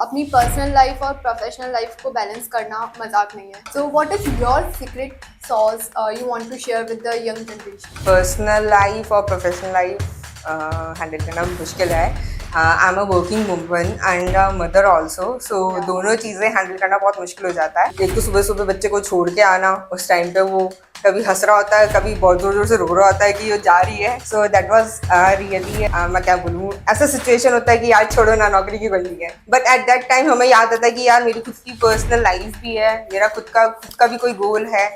अपनी personal life और professional life को बैलेंस करना मजाक नहीं है. So what is your secret sauce you want to share with the young generation? Personal life और प्रोफेशनल लाइफ हैंडल करना मुश्किल है. I am a working woman and mother also, so दोनों चीज़ें हैंडल करना बहुत मुश्किल हो जाता है. एक तो सुबह सुबह बच्चे को छोड़ के आना, उस टाइम पे वो कभी हंस रहा होता है, कभी बहुत जोर जोर से रो रहा होता है कि वो जा रही है. सो दैट वाज रियली, मैं क्या बोलूँ, ऐसा सिचुएशन होता है कि यार छोड़ो ना, नौकरी की बनी है. बट एट दैट टाइम हमें याद आता है कि यार मेरी खुद की पर्सनल लाइफ भी है, मेरा खुद का भी कोई गोल है.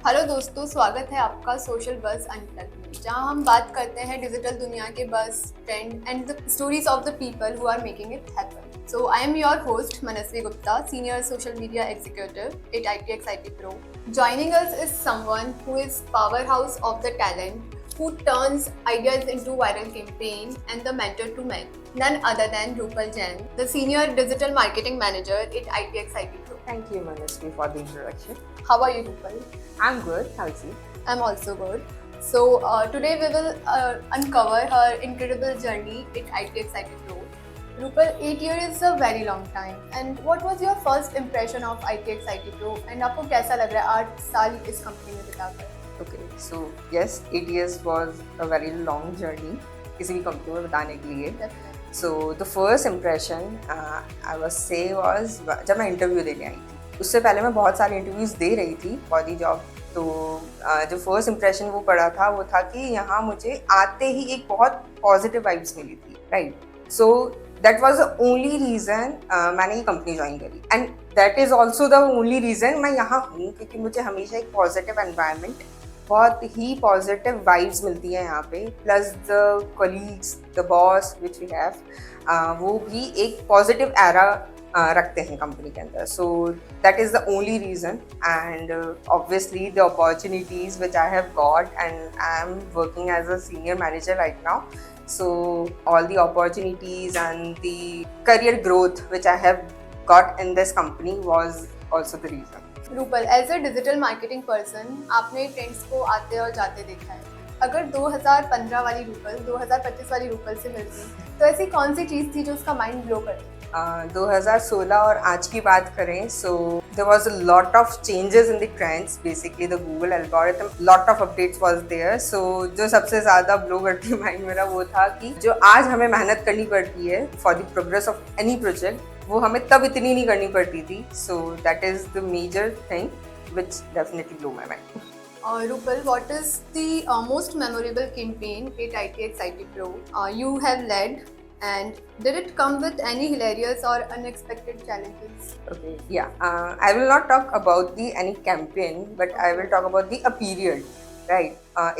हेलो दोस्तों, स्वागत है आपका सोशल बज़ अनप्लग्ड में, जहां हम बात करते हैं डिजिटल दुनिया के buzz, trend and the stories of the people who are making it happen. So I am your host Manasvi Gupta, senior social media executive at ITX IT Pro. Joining us is someone who is powerhouse of the talent, who turns ideas into viral campaign and the mentor to men. None other than Rupal Jain, the senior digital marketing manager at ITX IT Pro. Thank you, Manasvi, for the introduction. How are you, Rupal? I'm good. How's you? I'm also good. So today we will uncover her incredible journey at ITX IT Pro. Rupal, 8 years is a very long time. And what was your first impression of ITX IT Pro? And आपको कैसा लग रहा है 8 साल इस company में बिताकर? Okay, so yes, 8 years was a very long journey किसी भी कंपनी में बताने के लिए. Definitely. So the first impression I was say was जब मैं इंटरव्यू देने आई थी, उससे पहले मैं बहुत सारे इंटरव्यूज़ दे रही थी फॉर दी जॉब. तो जो फर्स्ट इम्प्रेशन वो पड़ा था वो था कि यहाँ मुझे आते ही एक बहुत पॉजिटिव वाइब्स मिली थी, right. So that was the only reason मैंने ये कंपनी ज्वाइन करी, and that is also the only reason मैं यहाँ हूँ, क्योंकि मुझे हमेशा एक पॉजिटिव एनवायरनमेंट, बहुत ही पॉजिटिव वाइब्स मिलती है यहाँ पे. Plus the colleagues, the boss which we have, वो भी एक पॉजिटिव एरा रखते हैं कंपनी के अंदर. So that is the only reason, and obviously the opportunities which I have got, and I am working as a senior manager right now. So all the opportunities and the career growth which I have got in this company was also the reason. Rupal, as a digital marketing person, आपने trends को आते और जाते देखा है. अगर 2015 वाली रूपल 2025 वाली रूपल से मिलती, तो ऐसी कौन सी चीज़ थी जो उसका माइंड ब्लो करती? 2016 और आज की बात करें, so there was a lot of changes in the trends. Basically the Google algorithm, lot of updates was there. So जो सबसे ज़्यादा ब्लो करती माइंड मेरा वो था कि जो आज हमें मेहनत करनी पड़ती है for the progress of any project, वो हमें तब इतनी नहीं करनी पड़ती थी. So that is the major thing which definitely blew my mind. Rupal, what is the most memorable campaign at ITX IT Pro you have led, and did it come with any hilarious or unexpected challenges? Okay, yeah. I will not talk about the any campaign, but I will talk about the a period, right?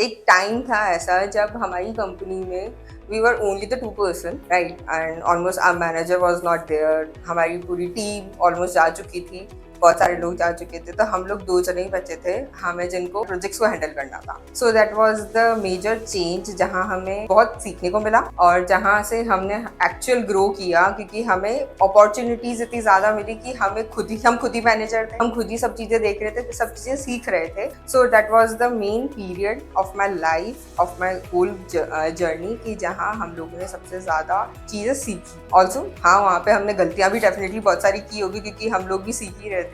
एक time था ऐसा जब हमारी company में we were only the 2 person, right? And almost our manager was not there. हमारी पूरी team almost जा चुकी थी, बहुत सारे लोग जा चुके थे, तो हम लोग 2 जने ही बचे थे हमें जिनको प्रोजेक्ट्स को हैंडल करना था. So that was the major change, जहाँ हमें बहुत सीखने को मिला और जहाँ से हमने एक्चुअल ग्रो किया, क्योंकि हमें अपॉर्चुनिटीज इतनी ज़्यादा मिली कि हम खुद ही मैनेजर थे, हम खुद ही सब चीज़ें देख रहे थे, सब चीज़ें सीख रहे थे. So that was the main period of my life, of my whole journey, कि जहाँ हम लोगों ने सबसे ज़्यादा चीज़ें सीखी. ऑल्सो हाँ, वहाँ पे हमने गलतियाँ भी डेफिनेटली बहुत सारी की होगी, क्योंकि हम लोग भी सीख ही रहे थे.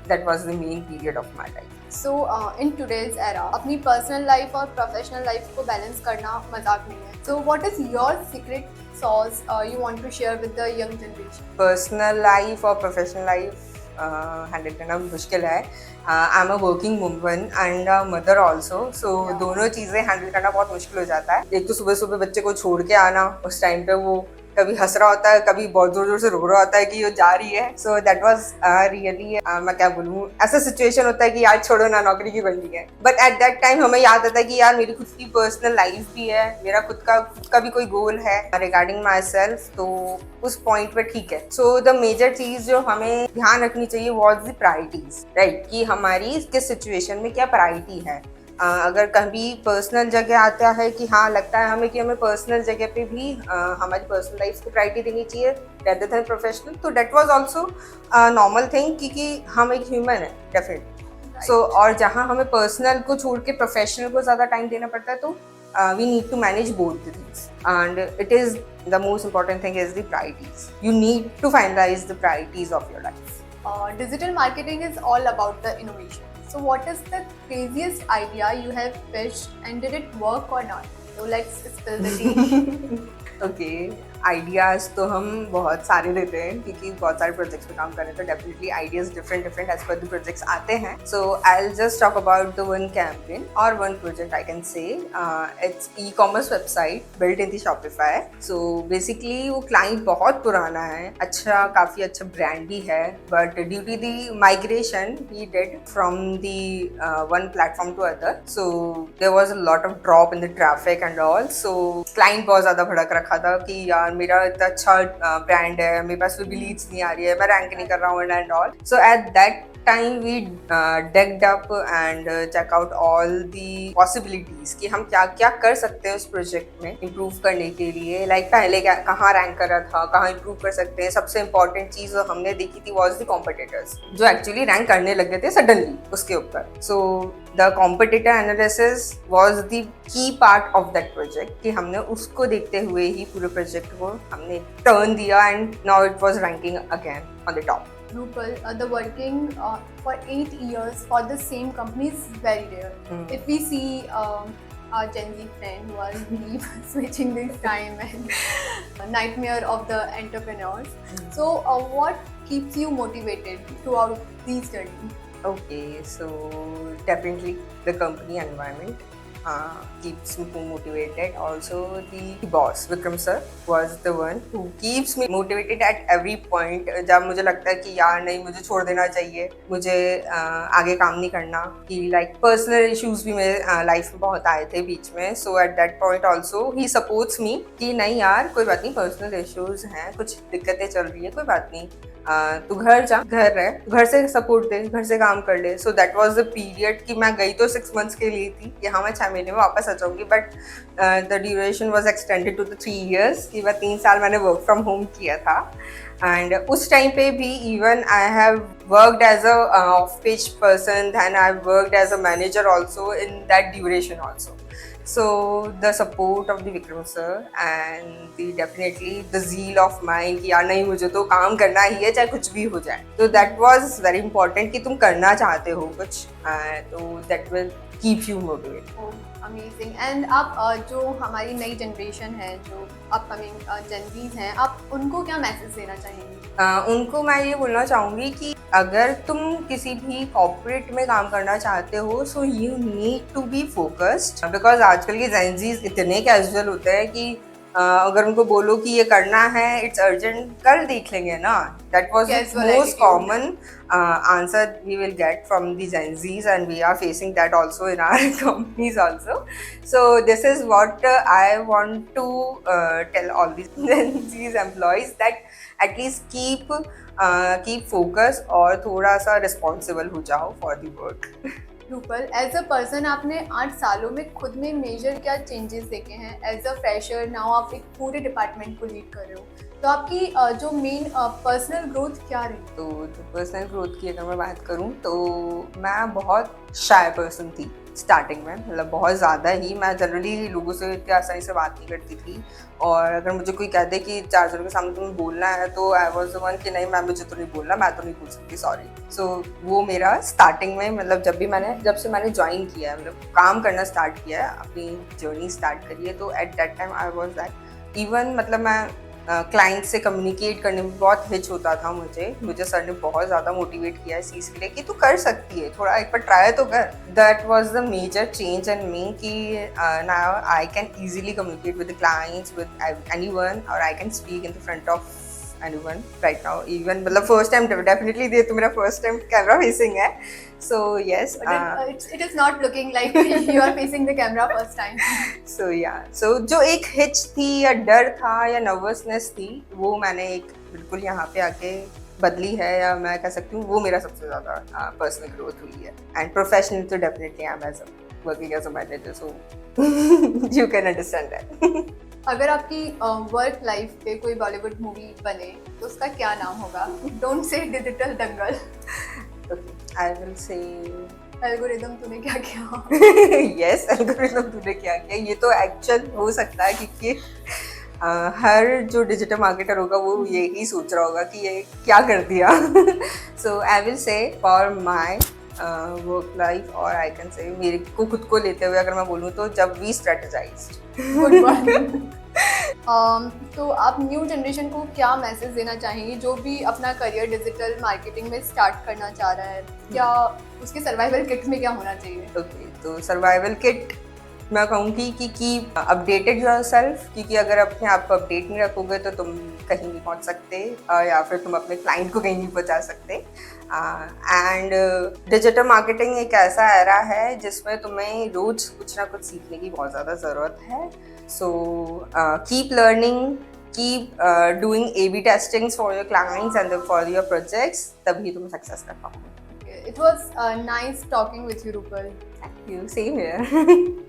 That was the main period of my life. So in today's era, अपनी पर्सनल लाइफ और प्रोफेशनल लाइफ को बैलेंस करना मजाक नहीं है. So what is your secret sauce you want to share with the young generation? Personal life और professional life handle करना मुश्किल है. I am a working woman and mother also, so दोनों चीज़ें हैंडल करना बहुत मुश्किल हो जाता है. एक तो सुबह सुबह बच्चे को छोड़ के आना, उस टाइम पे वो कभी हंस रहा होता है, कभी बहुत जोर जोर से रो रहा होता है कि वो जा रही है. सो दैट वाज रियली, मैं क्या बोलूँ, ऐसा सिचुएशन होता है कि यार छोड़ो ना, नौकरी की बनी है. बट एट दैट टाइम हमें याद आता है कि यार मेरी खुद की पर्सनल लाइफ भी है, मेरा खुद का भी कोई गोल है रिगार्डिंग माई सेल्फ. तो उस पॉइंट पे ठीक है. सो द मेजर चीज़ जो हमें ध्यान रखनी चाहिए वॉज द प्रायोरिटीज, राइट, कि हमारी किस सिचुएशन में क्या प्रायोरिटी है. अगर कभी पर्सनल जगह आता है कि हाँ लगता है हमें कि हमें पर्सनल जगह पे भी हमारी पर्सनल लाइफ को प्रायोरिटी देनी चाहिए रेदर देन प्रोफेशनल, तो that was also normal thing, क्योंकि हम एक ह्यूमन है डेफिनेटली. सो और जहाँ हमें पर्सनल को छोड़ के प्रोफेशनल को ज़्यादा टाइम देना पड़ता है, तो we need to manage both the things, and it is the most important thing is the priorities. You need to finalize the priorities of your life. Digital marketing is all about the innovation. So what is the craziest idea you have pitched and did it work or not? So let's spill the tea. Okay, ideas तो हम बहुत सारे देते हैं क्योंकि बहुत सारे projects पे काम कर रहे हैं, तो डेफिनेटली आइडियाज़ डिफरेंट एज पर द प्रोजेक्ट्स आते हैं. So I will just talk about the one campaign और one project I can say. It's ecommerce website built in the Shopify. So basically वो क्लाइंट बहुत पुराना है, अच्छा काफ़ी अच्छा ब्रांड भी है, but due to the migration he did from the one platform to other, so there was a lot of drop in the traffic and all. So client बहुत ज़्यादा भड़क रखा था कि यार मेरा इतना अच्छा ब्रांड है, मेरे पास फिर भी लीड्स नहीं आ रही है, मैं रैंक नहीं कर रहा हूँ and all. So at that time we dug up and check out all the possibilities कि हम क्या क्या कर सकते हैं उस प्रोजेक्ट में इम्प्रूव करने के लिए. लाइक पहले कहाँ रैंक कर रहा था, कहाँ इम्प्रूव कर सकते हैं. सबसे इम्पॉर्टेंट चीज़ जो हमने देखी थी वॉज द कॉम्पिटिटर्स जो एक्चुअली रैंक करने लगे थे सडनली उसके ऊपर. So the competitor analysis was the key part of that project कि हमने उसको देखते हुए ही पूरे प्रोजेक्ट को हमने टर्न दिया and now it was ranking again on the top. Rupal, the working for 8 years for the same company is very rare. If we see our Gen Z friend who are really switching this time and nightmare of the entrepreneurs. So what keeps you motivated throughout these journeys? Okay, so definitely the company environment keeps me motivated. Also the boss Vikram sir was the one who keeps me motivated at every point. जब मुझे लगता है कि यार नहीं मुझे छोड़ देना चाहिए, मुझे आगे काम नहीं करना, कि लाइक पर्सनल इश्यूज भी मेरे लाइफ में बहुत आए थे बीच में. So at that point also he supports me कि नहीं यार कोई बात नहीं, पर्सनल इश्यूज हैं, कुछ दिक्कतें चल रही है, कोई बात नहीं, तू घर जा, घर रह, घर से सपोर्ट दे, घर से काम कर ले. सो दैट वाज द पीरियड कि मैं गई तो 6 months के लिए थी, यहाँ मैं 6 महीने में वापस आ जाऊँगी, but the duration was extended to the 3 years कि वह 3 साल मैंने वर्क फ्रॉम होम किया था. एंड उस टाइम पे भी even I have worked as a off page person, then I worked as a manager also in that duration also. So the support of the Vikram sir and the definitely the zeal of mine कि यार नहीं मुझे तो काम करना ही है चाहे कुछ भी हो जाए. So that was very important कि तुम करना चाहते हो कुछ, तो that will keep you motivated. Oh, amazing. And आप जो हमारी नई जनरेशन है, जो अपकमिंग जनजीज हैं, आप उनको क्या मैसेज देना चाहेंगे? उनको मैं ये बोलना चाहूँगी कि अगर तुम किसी भी कॉर्पोरेट में काम करना चाहते हो so you need to be focused, because आजकल के जेनजीज इतने कैजुअल होते हैं कि अगर उनको बोलो कि ये करना है, इट्स अर्जेंट, कल देख लेंगे ना. That was the most common answer we will get from the Gen Zs, and we are facing that also in our companies also. So this is what I want to tell all these Gen Zs employees, that at least keep focus और थोड़ा सा responsible हो जाओ for the work. Rupal, as a person आपने 8 सालों में खुद में मेजर क्या चेंजेस देखे हैं? एज अ फ्रेशर नाउ आप एक पूरे डिपार्टमेंट को लीड कर रहे हो, तो आपकी जो मेन पर्सनल ग्रोथ क्या रही? तो पर्सनल ग्रोथ की अगर मैं बात करूँ तो मैं बहुत शाय पर्सन थी स्टार्टिंग में, मतलब बहुत ज़्यादा ही. मैं जनरली लोगों से इतनी आसानी से बात नहीं करती थी, और अगर मुझे कोई कह दे कि 4 जनों के सामने तुम्हें बोलना है तो आई वॉज द वन कि नहीं मैम मुझे तो नहीं बोलना, मैं तो नहीं बोल सकती, सॉरी. सो वो मेरा स्टार्टिंग में, मतलब जब से मैंने ज्वाइन किया है, मतलब काम करना स्टार्ट किया है, अपनी जर्नी स्टार्ट करी है, तो at that time I was that. Even मतलब मैं क्लाइंट से कम्युनिकेट करने में बहुत हिच होता था. मुझे सर ने बहुत ज़्यादा मोटिवेट किया इस चीज़ के लिए कि तू कर सकती है, थोड़ा एक बार ट्राई तो कर. That was the major change in me कि now I can easily communicate with the clients, with anyone, और I can speak in the front of anyone right now. Even मतलब first time definitely ये तो मेरा first time camera facing है. So yes, it is not looking like you are facing the camera first time. So yeah, so जो एक hitch थी या डर था या नर्वसनेस थी, वो मैंने एक बिल्कुल यहाँ पे आके बदली है, या मैं कह सकती हूँ वो मेरा सबसे ज़्यादा पर्सनल ग्रोथ हुई है. एंड प्रोफेशनल तो definitely I am as working as a manager, so you can understand that. अगर आपकी वर्क लाइफ पे कोई बॉलीवुड मूवी बने तो उसका क्या नाम होगा? Don't say digital Dangal. Okay, I will say algorithm तूने क्या किया? यस, एल्गोरिथम तूने क्या किया, ये तो एक्चुअल हो सकता है क्योंकि हर जो डिजिटल मार्केटर होगा वो यही सोच रहा होगा कि ये क्या कर दिया. So I will say for my work life, और आई कैन से मेरे को खुद को लेते हुए अगर मैं बोलूँ तो जब वी स्ट्रेटेजाइज्ड. Good one. तो आप न्यू जनरेशन को क्या मैसेज देना चाहेंगी जो भी अपना करियर डिजिटल मार्केटिंग में स्टार्ट करना चाह रहा है? क्या उसके सर्वाइवल किट में क्या होना चाहिए? ओके, तो सर्वाइवल किट मैं कहूँगी कि कीप अपडेटेड योरसेल्फ, क्योंकि अगर अपने आप को अपडेट नहीं रखोगे तो तुम कहीं नहीं पहुँच सकते, या फिर तुम अपने क्लाइंट को कहीं नहीं पहुँचा सकते. एंड डिजिटल मार्केटिंग एक ऐसा एरा है जिसमें तुम्हें रोज कुछ ना कुछ सीखने की बहुत ज़्यादा ज़रूरत है. So keep learning, keep doing A/B testings for your clients and for your projects, तभी तुम सक्सेस कर पाओगे. It was nice talking with you, Rupal. Thank you. Same here.